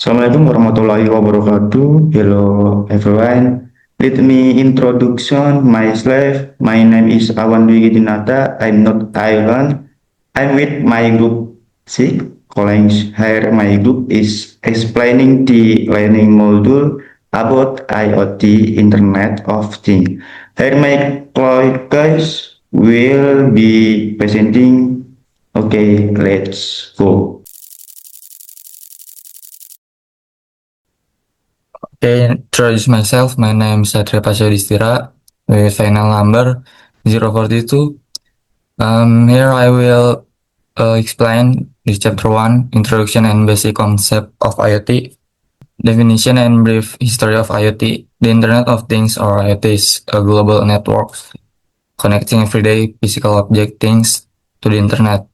Assalamualaikum warahmatullahi wabarakatuh. Hello everyone. Let me introduction myself. My name is Awan Dwi Dinata. I'm not Thailand. I'm with my group C. College here. My group is explaining the learning module about IoT Internet of Things. Here my colleagues will be presenting. Okay, let's go. Okay, introduce myself. My name is Satria Pasyadistira with final number 042. Here I will explain this chapter 1, Introduction and Basic Concept of IoT, Definition and Brief History of IoT. The Internet of Things or IoT is a global network connecting everyday physical object things to the Internet.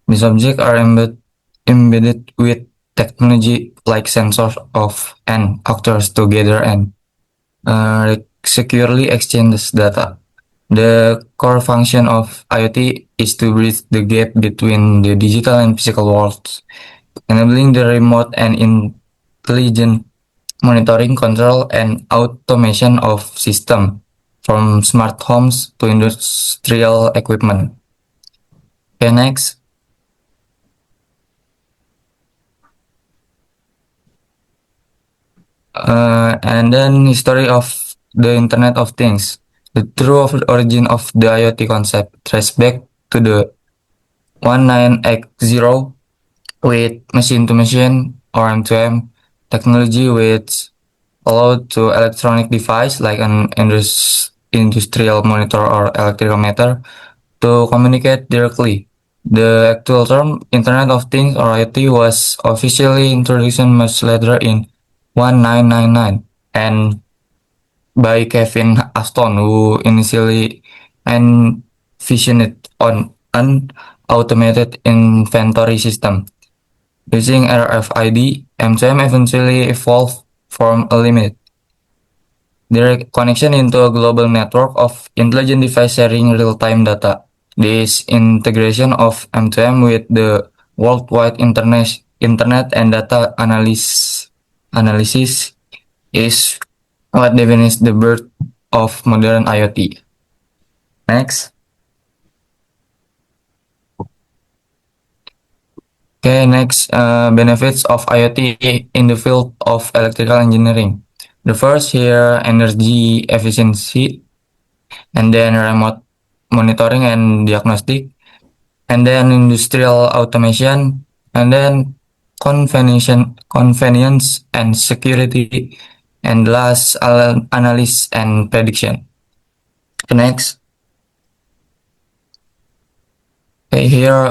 These objects are embedded with technology like sensors of and actors together and securely exchanges data. The core function of IoT is to bridge the gap between the digital and physical worlds, enabling the remote and intelligent monitoring, control, and automation of systems from smart homes to industrial equipment. Okay, next. And then history of the Internet of Things. The true origin of the IoT concept traces back to the 1980 with machine-to-machine or M2M technology, which allowed to electronic device like an industrial monitor or electrical meter to communicate directly. The actual term Internet of Things or IoT was officially introduced much later in 1999 and by Kevin Aston, who initially envisioned it on an automated inventory system. Using RFID, M2M eventually evolved from a limit direct connection into a global network of intelligent device sharing real-time data. This integration of M2M with the worldwide internet and data analysis is what defines the birth of modern IoT. Next. Okay, next, benefits of IoT in the field of electrical engineering. The first here, energy efficiency, and then remote monitoring and diagnostic, and then industrial automation, and then convenience and security, and last, analysis and prediction. Next. Okay, here,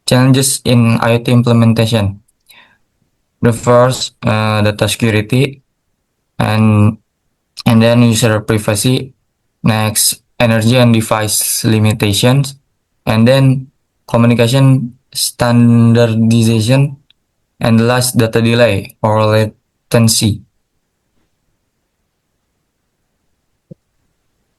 challenges in IoT implementation. The first, data security, and then user privacy. Next, energy and device limitations, and then communication standardization, and last, data delay or latency.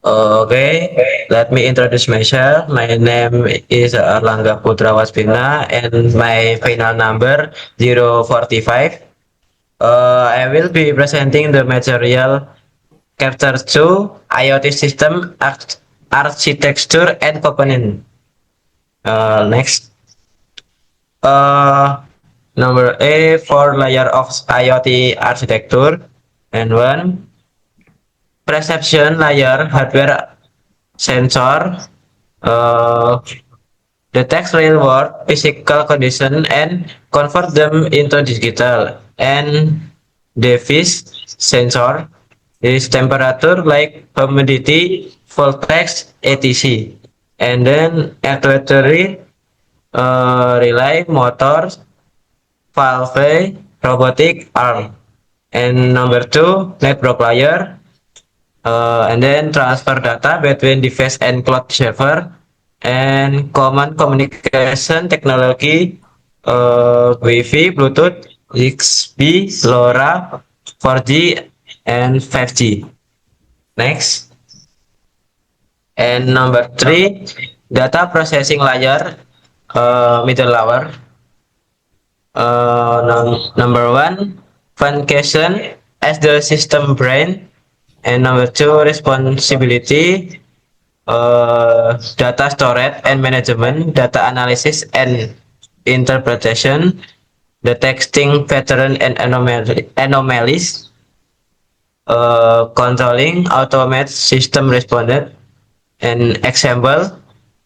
Okay, let me introduce myself. My name is Erlangga Putra Waspina and my final number 045. I will be presenting the material Chapter 2 IoT System Architecture and Component. Next. Number A, 4 layer of IoT architecture, and one perception layer hardware sensor detects real world physical condition and convert them into digital, and device sensor is temperature like humidity, voltage, etc. And then actuatory relay, motors, valve, robotic arm. And number two, network layer, and then transfer data between device and cloud server, and common communication technology, Wi-Fi, Bluetooth, XB, LoRa, 4G, and 5G. Next. And number three, data processing layer, middle layer. Number one, function as the system brain. And number two, responsibility, data storage and management, data analysis and interpretation, detecting pattern and anomalies, controlling automate system responded. An example,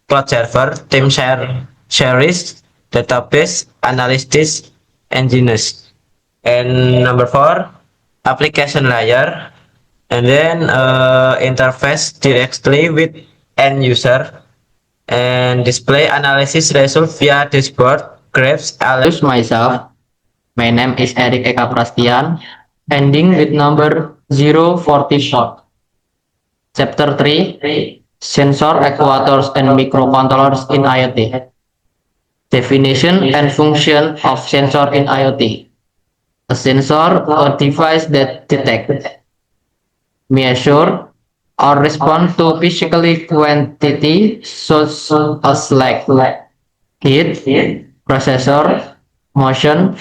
cloud server, team shares, database, analytics, engines. And number four, application layer, and then interface directly with end user, and display analysis result via dashboard, graphs, alerts. Myself, my name is Eric Eka Prastian, ending with number 044. Chapter 3, Sensor, Actuators, and Microcontrollers in IoT. Definition and function of sensor in IoT. A sensor, a device that detects, measure, or respond to physical quantity such as light, heat, processor, motion,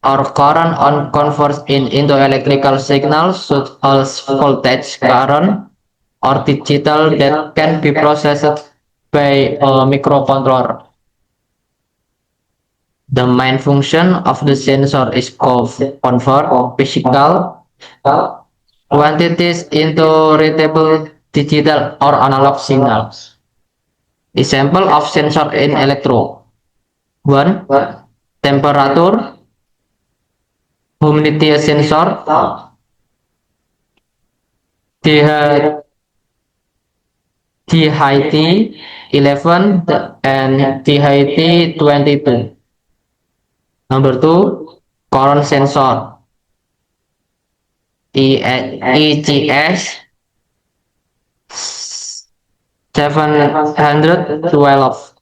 or current on converts into electrical signals such as voltage, current, or digital that can be processed by a microcontroller. The main function of the sensor is to convert physical quantities into readable digital or analog signals. Example of sensor in electro. 1. Temperature, humidity sensor, DHT 11 and DHT 22. Number 2, current sensor, EGS 712.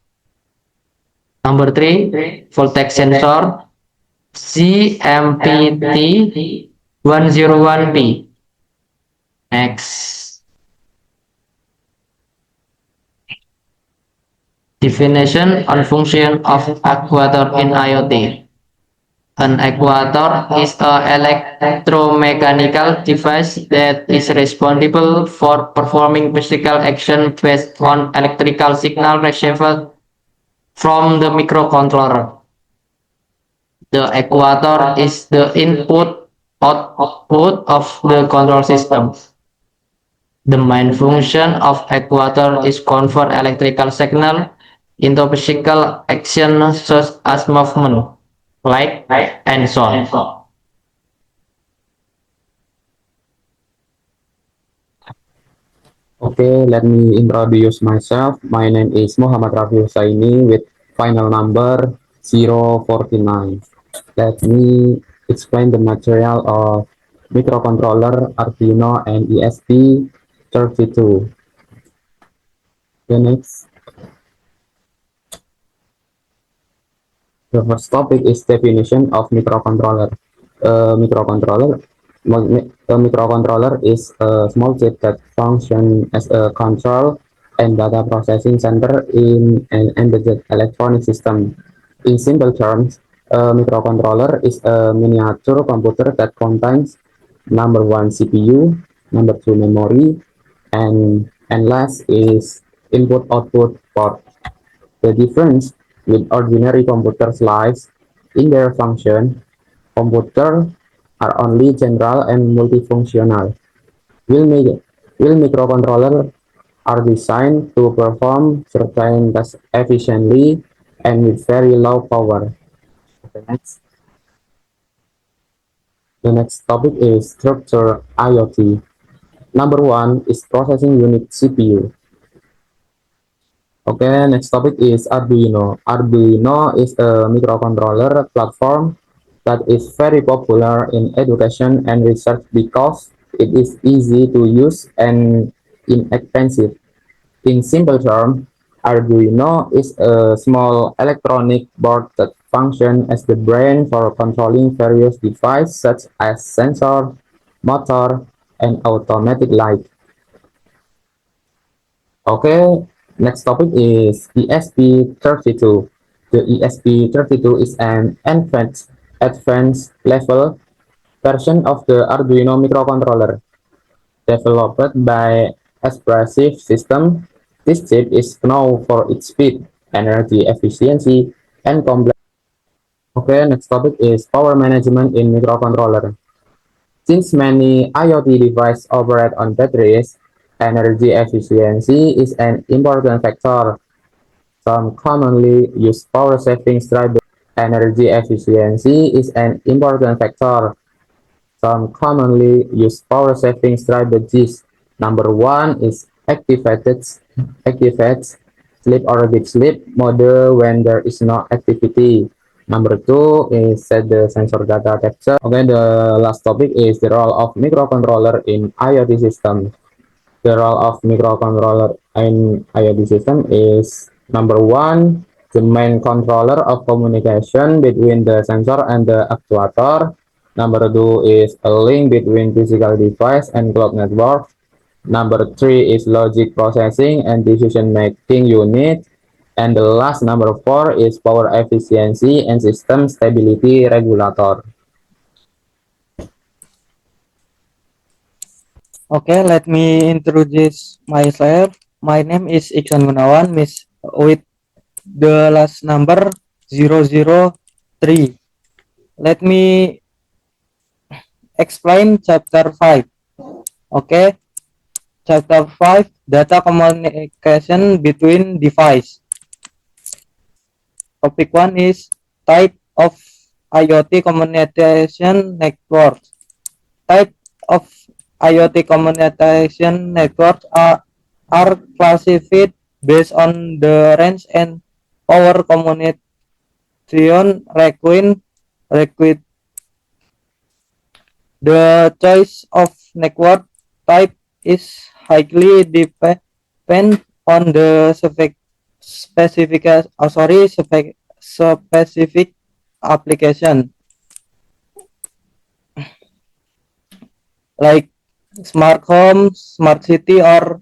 Number 3, voltage sensor, CMPT 101P. Next. Definition and function of actuator in IoT. An actuator is an electromechanical device that is responsible for performing physical action based on electrical signal received from the microcontroller. The actuator is the input-output of the control system. The main function of actuator is convert electrical signal into physical action such as movement, light, and sound. Okay, let me introduce myself. My name is Muhammad Rafi Husaini with final number 049. Let me explain the material of microcontroller Arduino and ESP32. The next. The first topic is definition of microcontroller. A microcontroller is a small chip that functions as a control and data processing center in an embedded electronic system. In simple terms, a microcontroller is a miniature computer that contains number one CPU, number two memory, and last is input-output port. The difference with ordinary computers lies in their function. Computers are only general and multifunctional, while microcontrollers are designed to perform certain tasks efficiently and with very low power. The next topic is structure IoT. Number one is processing unit CPU. Okay, next topic is Arduino. Arduino is a microcontroller platform that is very popular in education and research because it is easy to use and inexpensive. In simple terms, Arduino is a small electronic board that functions as the brain for controlling various devices such as sensor, motor, and automatic light. Okay, next topic is ESP32. The ESP32 is an advanced level version of the Arduino microcontroller. Developed by Espressif System, this chip is known for its speed, energy efficiency, and complex. Okay, next topic is power management in microcontroller. Since many IoT devices operate on batteries, energy efficiency is an important factor. Some commonly used power saving drivers. Energy efficiency is an important factor. Some commonly used power saving strategies. Number one is activates sleep or deep sleep mode when there is no activity. Number two is set the sensor data capture. Okay, the last topic is the role of microcontroller in IoT system. The role of microcontroller in IoT system is number one, the main controller of communication between the sensor and the actuator. Number two is a link between physical device and cloud network. Number three is logic processing and decision making unit. And the last number four is power efficiency and system stability regulator. Okay, let me introduce myself. My name is Iksan Gunawan, Miss with the last number 003. Let me explain chapter 5. Okay, chapter 5, data communication between device. Topic 1 is type of IoT communication network. Type of IoT communication networks are classified based on the range and power communication required. The choice of network type is highly depend on the specific application like smart home, smart city, or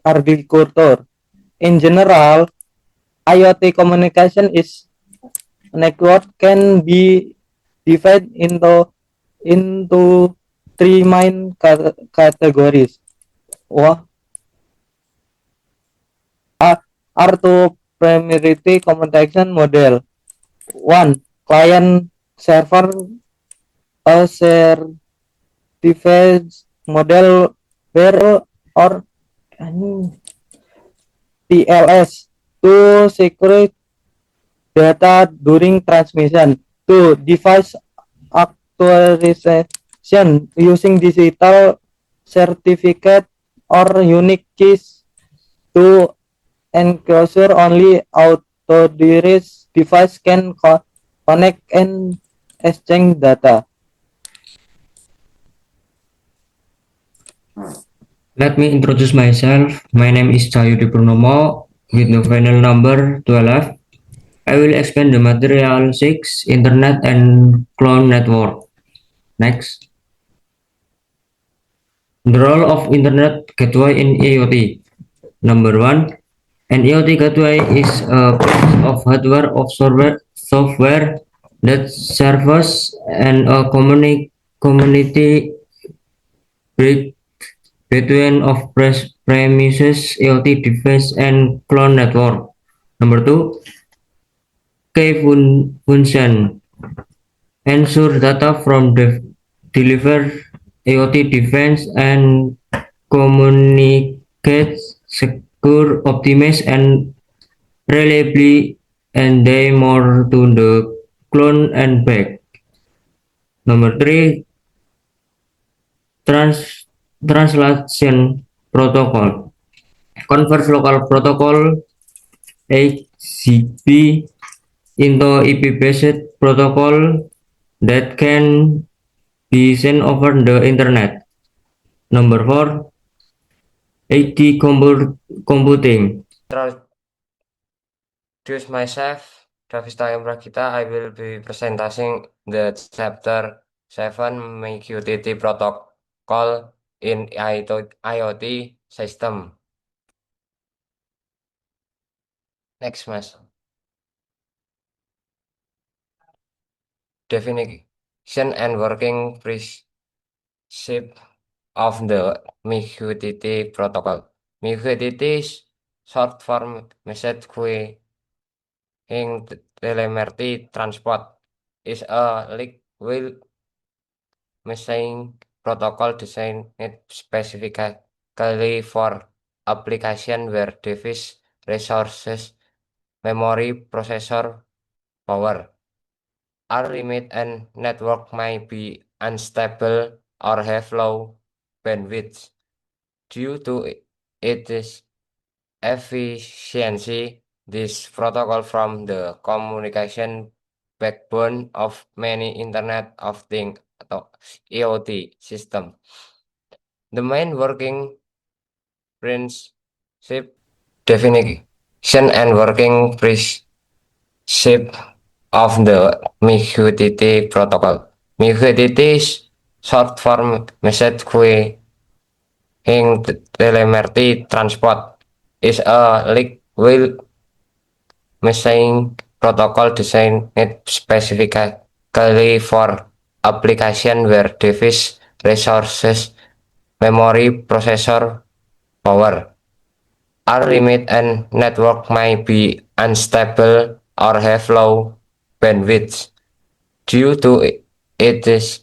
agriculture. In general, IoT communication is network can be divided into three main categories. Wah, are two primary communication model. One, client server a share device model where or TLS to secure data during transmission. Two, device authorization using digital certificate or unique keys to ensure only authorized device can connect and exchange data. Let me introduce myself. My name is Cahyudi Purnomo with the final number 12. I will explain the material 6, Internet and Cloud Network. Next. The role of Internet Gateway in IoT. Number 1. An IoT gateway is a piece of hardware or software that serves and a community bridge between of premises IoT device and cloud network. Number 2, key function ensure data from the deliver IoT device and communicates secure, optimize, and reliably, and they more to the clone and back. Number 3, translation protocol. Convert local protocol HCP into IP-based protocol that can be sent over the internet. Number 4, AD computing. Introduce myself, Davista Imragita. I will be presenting the chapter 7 MQTT protocol in IoT system. Next, Mas. and working principle of the MQTT protocol. MQTT is short form message queuing telemetry transport is a liquid messaging protocol designed specifically for application where device resources, memory, processor power are limited and network might be unstable or have low bandwidth. Due to its efficiency, this protocol from the communication backbone of many Internet of Things atau IoT system. The main working principle definition and working principle of the MQTT protocol. MQTT is short form message queuing telemetry transport is a liquid messaging protocol designed specifically for application where device resources, memory, processor power are limited and network might be unstable or have low bandwidth. Due to its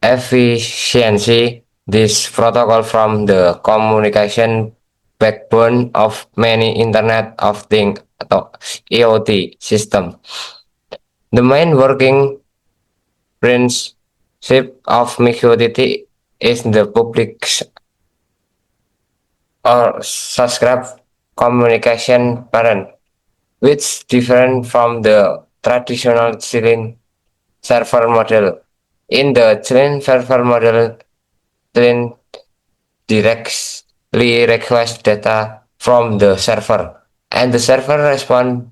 efficiency, this protocol from the communication backbone of many Internet of Things atau IoT system. The main working principle of MQTT is the public or subscribe communication pattern, which different from the traditional client server model. In the client server model, client directly request data from the server, and the server responds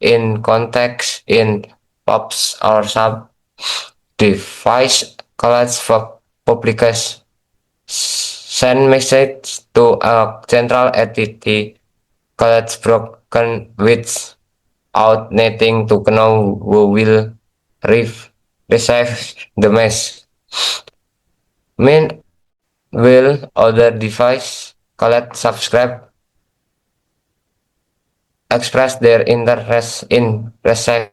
in context in POPs or sub device calls for publicus send message to a central entity called broken without needing to know who will receive the message. Meanwhile, other device called subscribe express their interest in receiving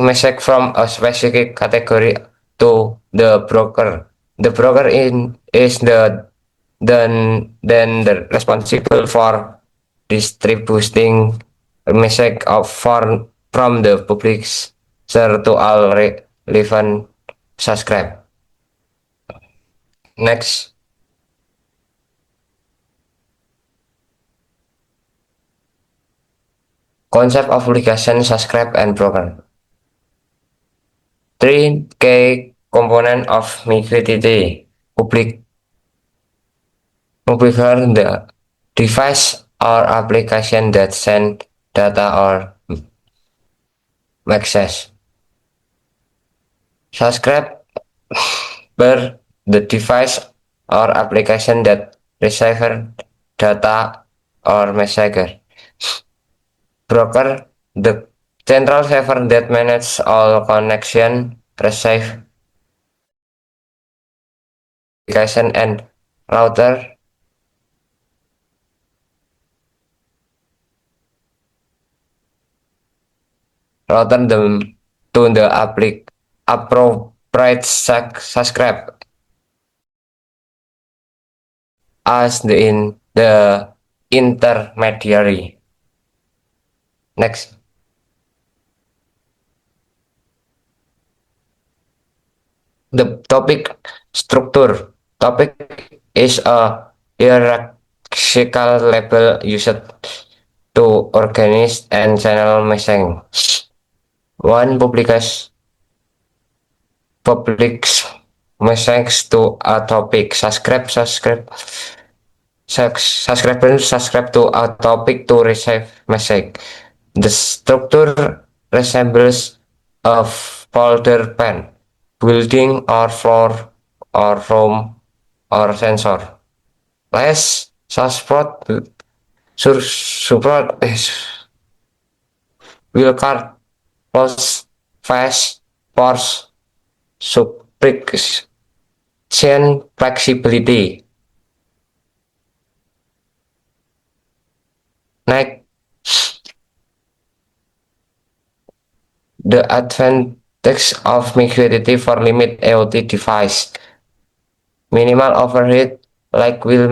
message from a specific category to the broker. The broker is then the responsible for distributing a message from the publisher to all relevant subscribe. Next. Concept of obligation, subscribe, and broker. Three key components of MQTT. Publisher, the device or application that send data or access. Subscriber, the device or application that receives data or message. Broker, the central server that manages all connection, receive application, and router. Router them to the appropriate subscribe as the intermediary. Next. The topic structure. Topic is a hierarchical label used to organize and channel messaging. One publics message to a topic. Subscribers subscribe to a topic to receive message. The structure resembles a folder pen, building or floor or room or sensor. Less support will card close fast force subtraction flexibility. Next, the advantage of MIG for limit AOT device. Minimal overheat, like Will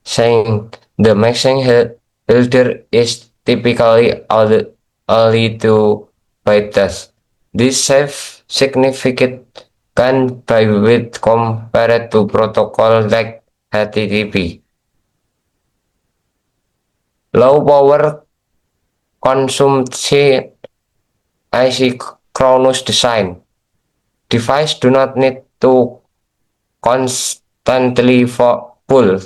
saying, the mixing holder is typically only 2 bytes. This saves significant bandwidth compared to protocol like HTTP. Low power consumption asynchronous design. Devices do not need to constantly pull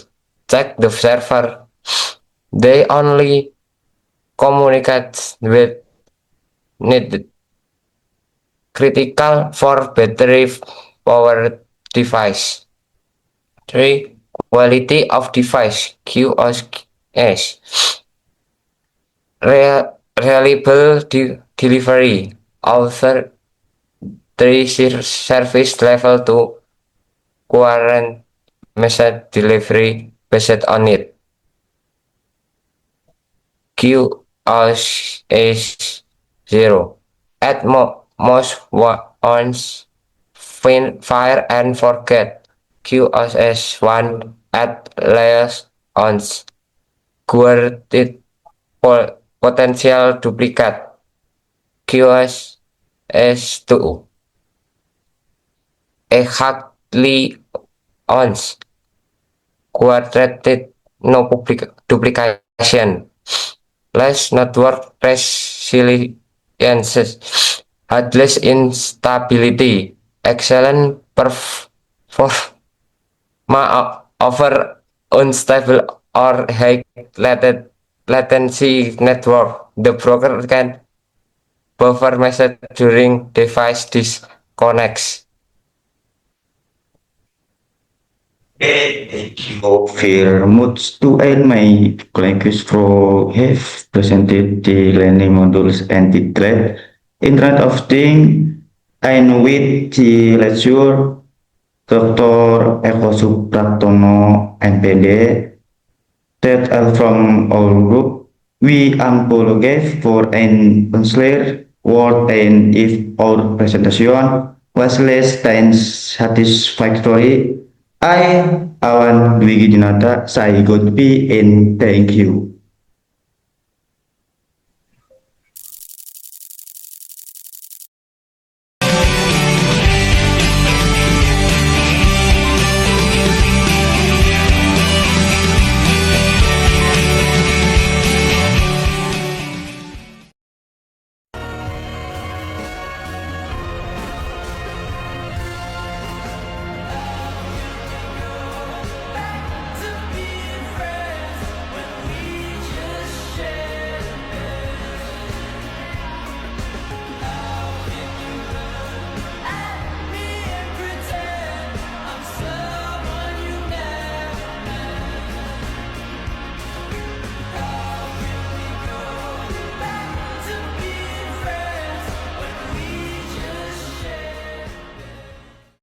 check the server. They only communicate with need critical for battery power device. 3. Quality of device QoS. Reliable delivery. Author 3 service level 2 current message delivery based on it. QoS is 0. At most once fire and forget. QoS 1 at least once. Guarded potential duplicate. QoS 2 exactly once. Guarded no duplication. Less network resilience, headless instability, excellent performance over unstable or high latency network. The broker can buffer message during device disconnects. Thank you very much to end my colleagues who have presented the learning modules and the thread. Internet of Things, and with the lecture Dr. Eko Supratono MPD, that are from our group. We apologize for an unclear word and if our presentation was less than satisfactory. I, Awan Dwigi Dinata, say goodbye and thank you.